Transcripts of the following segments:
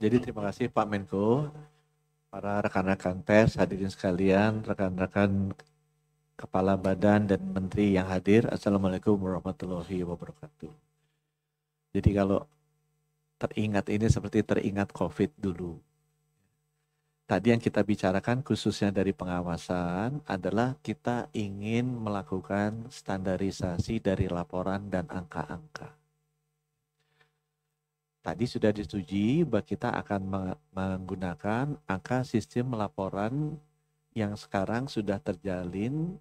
Jadi terima kasih Pak Menko, para rekan-rekan pers, hadirin sekalian, rekan-rekan kepala badan dan menteri yang hadir. Assalamualaikum warahmatullahi wabarakatuh. Jadi kalau teringat ini seperti teringat COVID dulu. Tadi yang kita bicarakan khususnya dari pengawasan adalah kita ingin melakukan standarisasi dari laporan dan angka-angka. Tadi sudah disetujui bahwa kita akan menggunakan angka sistem laporan yang sekarang sudah terjalin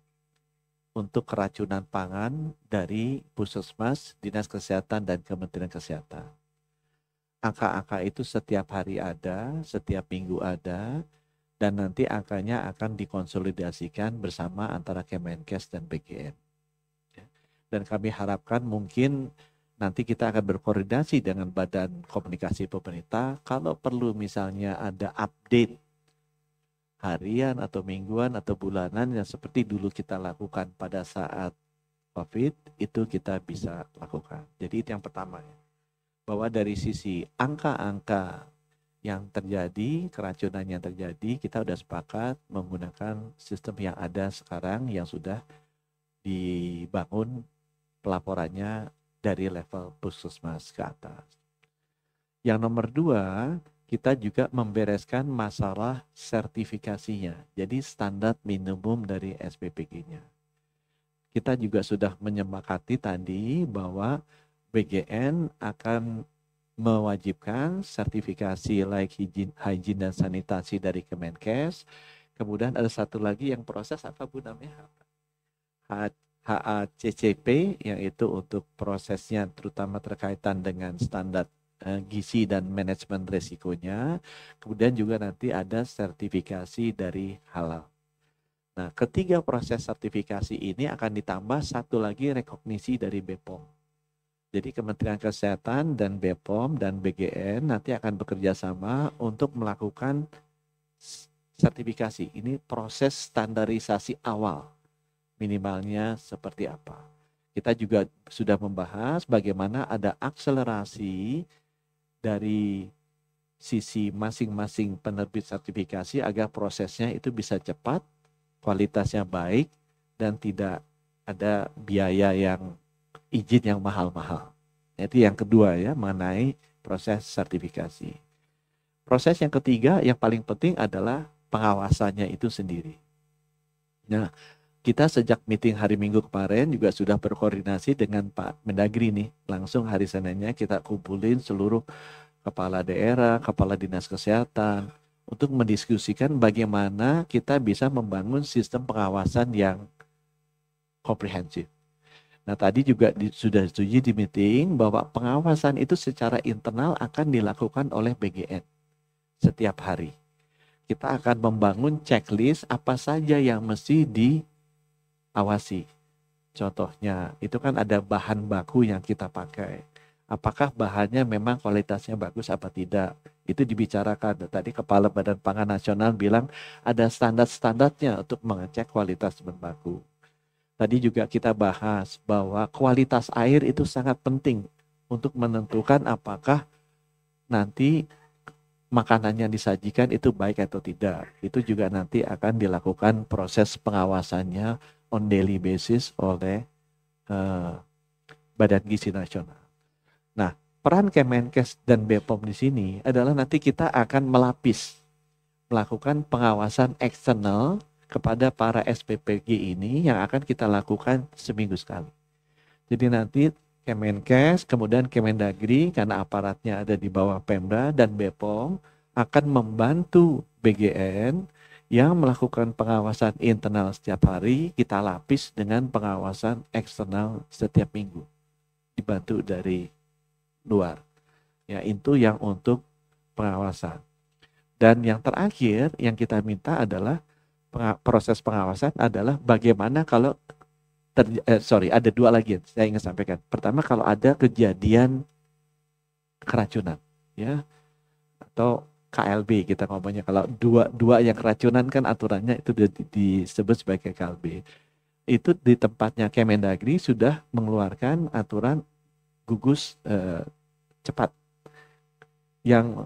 untuk keracunan pangan dari Puskesmas, Dinas Kesehatan, dan Kementerian Kesehatan. Angka-angka itu setiap hari ada, setiap minggu ada, dan nanti angkanya akan dikonsolidasikan bersama antara Kemenkes dan BGN. Dan kami harapkan mungkin nanti kita akan berkoordinasi dengan Badan Komunikasi Pemerintah kalau perlu misalnya ada update harian atau mingguan atau bulanan yang seperti dulu kita lakukan pada saat COVID, itu kita bisa lakukan. Jadi itu yang pertama ya. Bahwa dari sisi angka-angka yang terjadi, keracunan yang terjadi, kita sudah sepakat menggunakan sistem yang ada sekarang yang sudah dibangun pelaporannya dari level puskesmas ke atas. Yang nomor dua, kita juga membereskan masalah sertifikasinya. Jadi standar minimum dari SPPG-nya. Kita juga sudah menyepakati tadi bahwa BGN akan mewajibkan sertifikasi layak hygiene dan sanitasi dari Kemenkes. Kemudian ada satu lagi yang proses apa Bu namanya? HACCP, yaitu untuk prosesnya terutama terkaitan dengan standar gizi dan manajemen resikonya. Kemudian juga nanti ada sertifikasi dari halal. Nah, ketiga proses sertifikasi ini akan ditambah satu lagi rekognisi dari BPOM. Jadi Kementerian Kesehatan dan BPOM dan BGN nanti akan bekerja sama untuk melakukan sertifikasi. Ini proses standarisasi awal. Minimalnya seperti apa. Kita juga sudah membahas bagaimana ada akselerasi dari sisi masing-masing penerbit sertifikasi agar prosesnya itu bisa cepat, kualitasnya baik, dan tidak ada biaya yang izin yang mahal-mahal. Itu yang kedua ya, mengenai proses sertifikasi. Proses yang ketiga yang paling penting adalah pengawasannya itu sendiri. Nah, kita sejak meeting hari Minggu kemarin juga sudah berkoordinasi dengan Pak Mendagri nih. Langsung hari Seninnya kita kumpulin seluruh kepala daerah, kepala dinas kesehatan untuk mendiskusikan bagaimana kita bisa membangun sistem pengawasan yang komprehensif. Nah tadi juga sudah setuju di meeting bahwa pengawasan itu secara internal akan dilakukan oleh BGN setiap hari. Kita akan membangun checklist apa saja yang mesti diawasi. Contohnya itu kan ada bahan baku yang kita pakai. Apakah bahannya memang kualitasnya bagus apa tidak? Itu dibicarakan. Tadi Kepala Badan Pangan Nasional bilang ada standar-standarnya untuk mengecek kualitas bahan baku. Tadi juga kita bahas bahwa kualitas air itu sangat penting untuk menentukan apakah nanti makanan yang disajikan itu baik atau tidak. Itu juga nanti akan dilakukan proses pengawasannya on daily basis oleh Badan Gizi Nasional. Nah, peran Kemenkes dan BPOM di sini adalah nanti kita akan melakukan pengawasan eksternal kepada para SPPG ini yang akan kita lakukan seminggu sekali. Jadi nanti Kemenkes, kemudian Kemendagri karena aparatnya ada di bawah Pemda dan BPOM akan membantu BGN yang melakukan pengawasan internal setiap hari, kita lapis dengan pengawasan eksternal setiap minggu. Dibantu dari luar. Ya, itu yang untuk pengawasan. Dan yang terakhir yang kita minta adalah proses pengawasan adalah bagaimana kalau ada dua lagi yang saya ingin sampaikan. Pertama kalau ada kejadian keracunan ya atau KLB kita ngomongnya, kalau dua yang keracunan kan aturannya itu disebut sebagai KLB. Itu di tempatnya Kemendagri sudah mengeluarkan aturan gugus cepat yang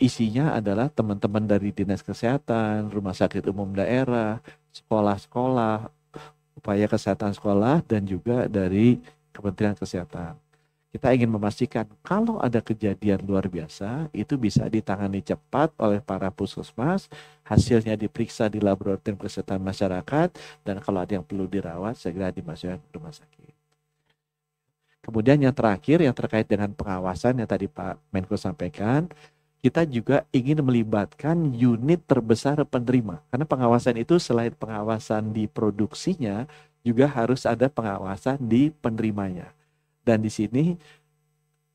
isinya adalah teman-teman dari Dinas Kesehatan, Rumah Sakit Umum Daerah, sekolah-sekolah, upaya kesehatan sekolah, dan juga dari Kementerian Kesehatan. Kita ingin memastikan kalau ada kejadian luar biasa, itu bisa ditangani cepat oleh para puskesmas, hasilnya diperiksa di laboratorium kesehatan masyarakat, dan kalau ada yang perlu dirawat, segera dimasukkan ke rumah sakit. Kemudian yang terakhir, yang terkait dengan pengawasan yang tadi Pak Menko sampaikan, kita juga ingin melibatkan unit terbesar penerima. Karena pengawasan itu selain pengawasan di produksinya, juga harus ada pengawasan di penerimanya. Dan di sini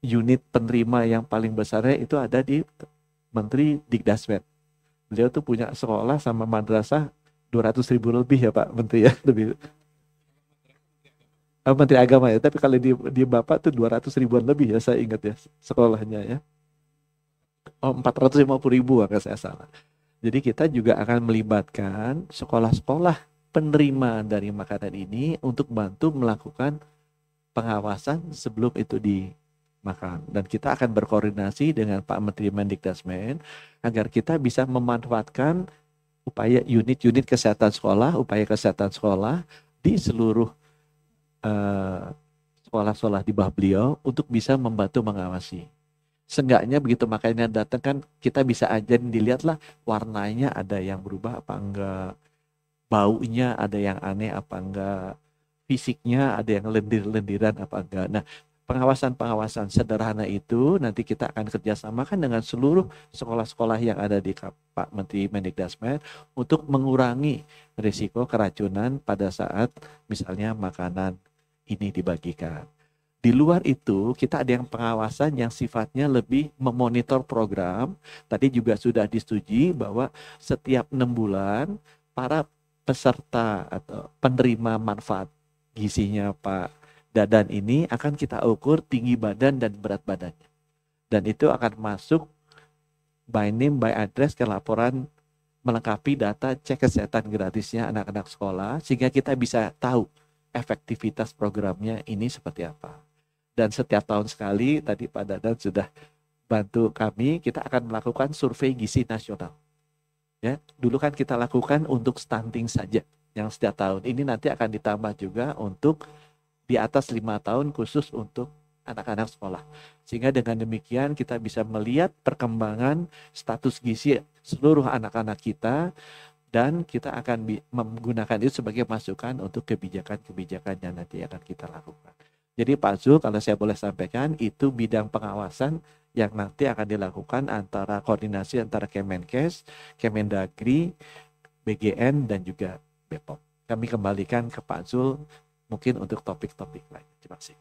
unit penerima yang paling besarnya itu ada di Menteri Dikdasmen. Beliau tuh punya sekolah sama madrasah 200.000 lebih ya Pak Menteri ya. Lebih. Menteri Agama ya, tapi kalau di Bapak tuh 200 ribuan lebih ya saya ingat ya sekolahnya ya. Oh, 450.000 kalau saya salah. Jadi kita juga akan melibatkan sekolah-sekolah penerima dari makanan ini untuk bantu melakukan pengawasan sebelum itu dimakan. Dan kita akan berkoordinasi dengan Pak Menteri Mendikdasmen agar kita bisa memanfaatkan upaya unit-unit kesehatan sekolah, upaya kesehatan sekolah di seluruh sekolah-sekolah di bawah beliau untuk bisa membantu mengawasi. Seenggaknya begitu makanya datang kan kita bisa ajarin, dilihatlah warnanya ada yang berubah apa enggak, baunya ada yang aneh apa enggak, fisiknya ada yang lendir-lendiran apa enggak. Nah, pengawasan-pengawasan sederhana itu nanti kita akan kerjasamakan dengan seluruh sekolah-sekolah yang ada di Pak Menteri Mendikdasmen untuk mengurangi risiko keracunan pada saat misalnya makanan ini dibagikan. Di luar itu, kita ada yang pengawasan yang sifatnya lebih memonitor program. Tadi juga sudah disetujui bahwa setiap 6 bulan, para peserta atau penerima manfaat gizinya Pak Dadan ini akan kita ukur tinggi badan dan berat badannya. Dan itu akan masuk by name, by address ke laporan melengkapi data cek kesehatan gratisnya anak-anak sekolah, sehingga kita bisa tahu efektivitas programnya ini seperti apa. Dan setiap tahun sekali, tadi Pak Dadan sudah bantu kami, kita akan melakukan survei gizi nasional. Ya, dulu kan kita lakukan untuk stunting saja, yang setiap tahun. Ini nanti akan ditambah juga untuk di atas 5 tahun khusus untuk anak-anak sekolah. Sehingga dengan demikian kita bisa melihat perkembangan status gizi seluruh anak-anak kita, dan kita akan menggunakan itu sebagai masukan untuk kebijakan-kebijakan yang nanti akan kita lakukan. Jadi Pak Zul, kalau saya boleh sampaikan, itu bidang pengawasan yang nanti akan dilakukan antara koordinasi antara Kemenkes, Kemendagri, BGN, dan juga BPOM. Kami kembalikan ke Pak Zul mungkin untuk topik-topik lain. Terima kasih.